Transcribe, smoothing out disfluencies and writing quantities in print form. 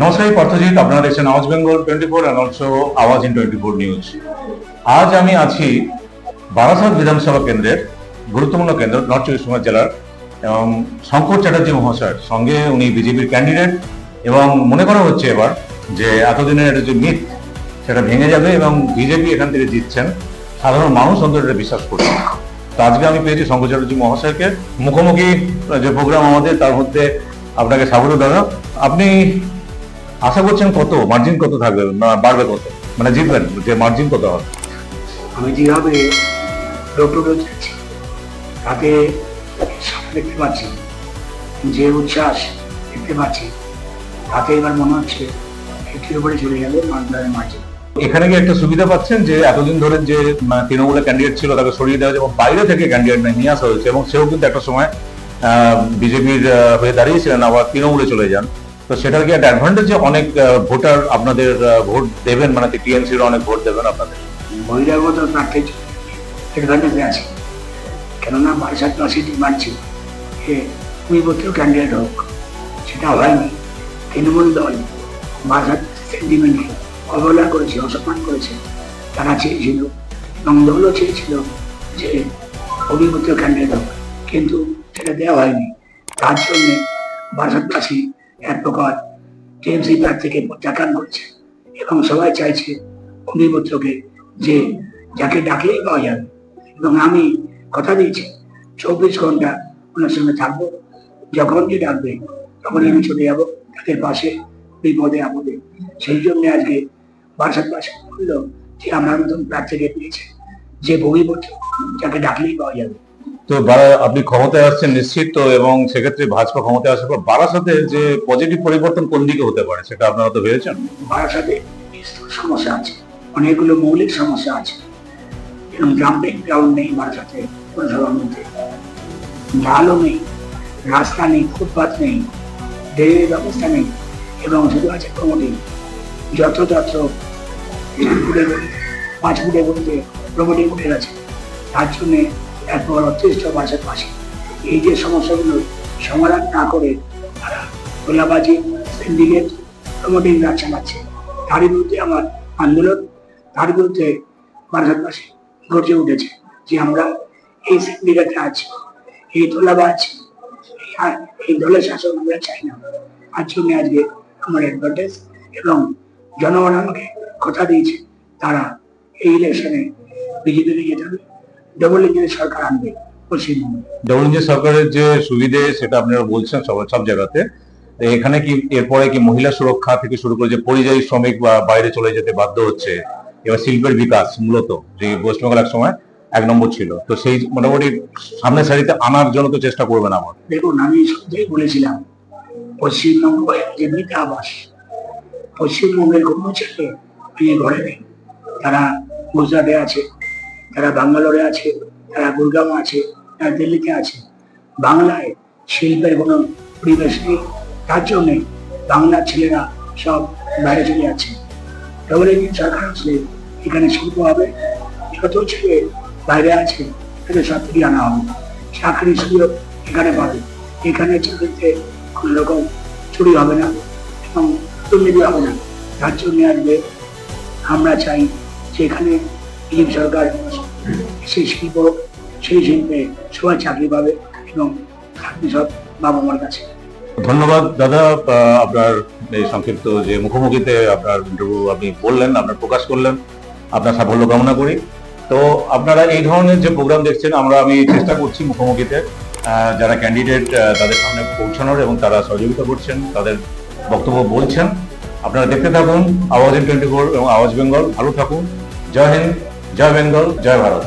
নমস্কার, পার্থজিৎ। আপনারা দেখছেন আওয়াজ বেঙ্গল 24 and also আওয়াজ ইন 24 নিউজ। আজ আমি আছি বারাসাত বিধানসভা কেন্দ্রের গুরুত্বপূর্ণ কেন্দ্র নর্থ চব্বিশ পরগনা জেলার, এবং শঙ্কর চ্যাটার্জি মহাশয়ের সঙ্গে উনি বিজেপির ক্যান্ডিডেট, এবং মনে করা হচ্ছে এবার যে এতদিনের যে মিথ সেটা ভেঙে যাবে এবং বিজেপি এখান থেকে জিতছেন, সাধারণ মানুষ অন্তত এটা বিশ্বাস করছে। তো আজকে আমি পেয়েছি শঙ্কর চ্যাটার্জি মহাশয়কে। মুখোমুখি যে প্রোগ্রাম আমাদের, তার মধ্যে আপনাকে স্বাগত দাদা। আপনি আশা করছেন কত মার্জিন, কত থাকবে, বাড়বে কত, মানে জিতবেন যে মার্জিন কত হবে? আমি যেভাবে ডক্টর যাচ্ছি তাতে দেখতে পাচ্ছি, যে উচ্ছ্বাস দেখতে পাচ্ছি, তাতে এবার মনে হচ্ছে একটির উপরে চলে যাবে মানদারের মাঝে। এখানে কি একটা সুবিধা পাচ্ছেন যে এতদিন ধরে যে তৃণমূলের ক্যান্ডিডেট ছিল তাকে সরিয়ে দেওয়া হয়েছে এবং বাইরে থেকে ক্যান্ডিডেট নিয়ে আসা হয়েছে, এবং সেও কিন্তু একটা সময় বিজেপির হয়ে দাঁড়িয়েছিলেন, আবার তৃণমূলে চলে যান। তো সেটার কি একটা অ্যাডভান্টেজ যে অনেক ভোটার আপনাদের ভোট দেবেন, মানে টিএমসির অনেক ভোট দেবেন আপনাদের? বহিরাগত প্রার্থীর অ্যাডভান্টেজে আছে, কেননা বারাসাতবাসী ডিমান্ড ছিল যে কুইবত্র ক্যান্ডিডেট হোক, সেটা হয়নি। তৃণমূল দল বারাসাত সেন্টিমেন্টকে অবহেলা করেছে, অসম্মান করেছে। তারা চেয়েছিল এবং দলও চেয়েছিল যে অভিভূত ক্যান্ডিডেট হোক, কিন্তু সেটা দেওয়া হয়নি। তার জন্য বারাসাতবাসী এক প্রকার টিএমসি প্রার্থীকে প্রত্যাখ্যান করছে এবং সবাই চাইছে অভিভূতকে, যে যাকে ডাকলেই পাওয়া যাবে। এবং আমি কথা দিয়েছি 24 ঘন্টা ওনার সঙ্গে থাকবো, যখন যে ডাকবে তখনই আমি চলে যাবো তাদের পাশে, বিপদে আপদে। সেই জন্য আজকে বারাসাতবাসী বললো যে আমার মতন প্রার্থীকে পেয়েছে, যে ভবিষ্যৎ যাকে ডাকলেই পাওয়া যাবে। তো আপনি ক্ষমতায় আসছেন নিশ্চিত তো, এবং সেক্ষেত্রে ভাজপা ক্ষমতায় আসার পর বারাসাতে যে পজিটিভ পরিবর্তন কোন দিকে হতে পারে সেটা আপনারা তো ভেবেছেন? বারাসাতে বিস্তর সমস্যা আছে, অনেকগুলো মৌলিক সমস্যা আছে। এবং জাম্পিং গ্রাউন্ড নেই বারাসাতে, পৌরসভার মধ্যে ঢালও নেই, রাস্তা নেই, ফুটপাথ নেই, ড্রেনের ব্যবস্থা নেই, এবং শুধু আছে প্রমোটিং। যত্রতত্র 5 ফুটে বলতে প্রমোটিং উঠে গেছে। তার জন্যে একবার অতিষ্ঠ বারাসাতবাসী। এই যে সমস্যাগুলো সমাধান না করে তারা গোলাবাজি, সিন্ডিকেট, প্রমোটিং রাজ চালাচ্ছে, তারই বিরুদ্ধে আমার আন্দোলন। তার বিরুদ্ধে বারাসাতবাসী গর্জে উঠেছে যে আমরা এই সিন্ডিকেটে আছি, এই তোলাবাজ, এই দলের শাসন আমরা চাই না। তার জন্য আজকে আমার অ্যাডভান্টেজ, এবং জনগণ আমাকে কথা দিয়েছে তারা এই ইলেকশনে বিজেপিকে জেতাবে, ডবল ইঞ্জিনের সরকার আনবে পশ্চিমবঙ্গে। ডবল ইঞ্জিন সরকারের যে সুবিধে সেটা আপনারা বলছেন সব জায়গাতে। এখানে কি এরপরে কি মহিলা সুরক্ষা থেকে শুরু করে যে পরিযায়ী শ্রমিক বা বাইরে চলে যেতে বাধ্য হচ্ছে, এবার শিল্পের বিকাশ, মূলত যে ওয়েস্ট বেঙ্গল এক সময় 1 নম্বর ছিল, তো সেই মোটামুটি সামনের সারিতে আনার জন্য তো চেষ্টা করবেন আমার? দেখুন, আমি শুরুতেই বলেছিলাম পশ্চিমবঙ্গ যে বৃদ্ধা আবাস, পশ্চিমবঙ্গের কোনো ছেলে মেয়ে ঘরে নেই। তারা গুজরাটে আছে, তারা ব্যাঙ্গালোরে আছে, তারা গুরগাঁও আছে, তারা দিল্লিতে আছে। বাংলায় শিল্পের কোনো পরিবেশ নেই, তার জন্যে বাংলার ছেলেরা সব বাইরে চলে যাচ্ছে। ডবল ইঞ্জিন সরকার আসলে এখানে শিল্প হবে, যত ছেলে বাইরে আছে তাদের সব ফিরিয়ে আনা হবে, চাকরির সুযোগ এখানে পাবে। এখানে চাকরিতে কোনো রকম চুরি হবে না এবং দুর্নীতি হবে না। তার জন্য আসবে আমরা চাই যে এখানে বিজেপি সরকার সেই শিল্প, সেই শিল্পে সবাই চাকরি পাবে এবং চাকরি সব বাবা মার কাছে। ধন্যবাদ দাদা, আপনার এই সংক্ষিপ্ত যে মুখোমুখিতে আপনার ইন্টারভিউ আপনি বললেন, আপনার প্রকাশ করলেন, আপনার সাফল্য কামনা করি। তো আপনারা এই ধরনের যে প্রোগ্রাম দেখছেন, আমি চেষ্টা করছি মুখোমুখিতে যারা ক্যান্ডিডেট তাদের সামনে পৌঁছানোর, এবং তারা সহযোগিতা করছেন, তাদের বক্তব্য বলছেন। আপনারা দেখতে থাকুন আওয়াজ ইন 24 এবং আওয়াজ বেঙ্গল। ভালো থাকুন। জয় হিন্দ, জয় বেঙ্গল, জয় ভারত।